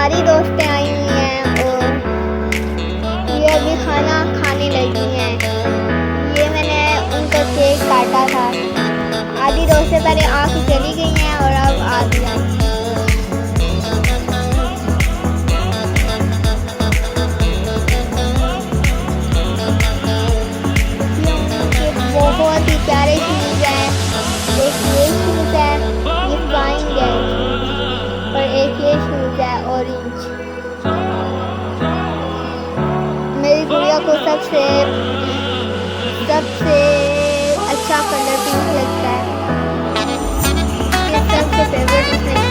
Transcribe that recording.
सारी दोस्तें आई हुई हैं और ये अभी खाना खाने लगी हैं। ये मैंने उनका केक काटा था। आधी दोस्तें पहले आके चली गई हैं और अब आ गई हैं। बहुत ही प्यारे शूज़ हैं। एक ये शूज़ है, ये फ्लाइंग है, और एक ये शूज़ है ऑरेंज। मेरी गुड़िया को सबसे अच्छा कलर पिंक लगता है। ये सबसे फेवरेट उसने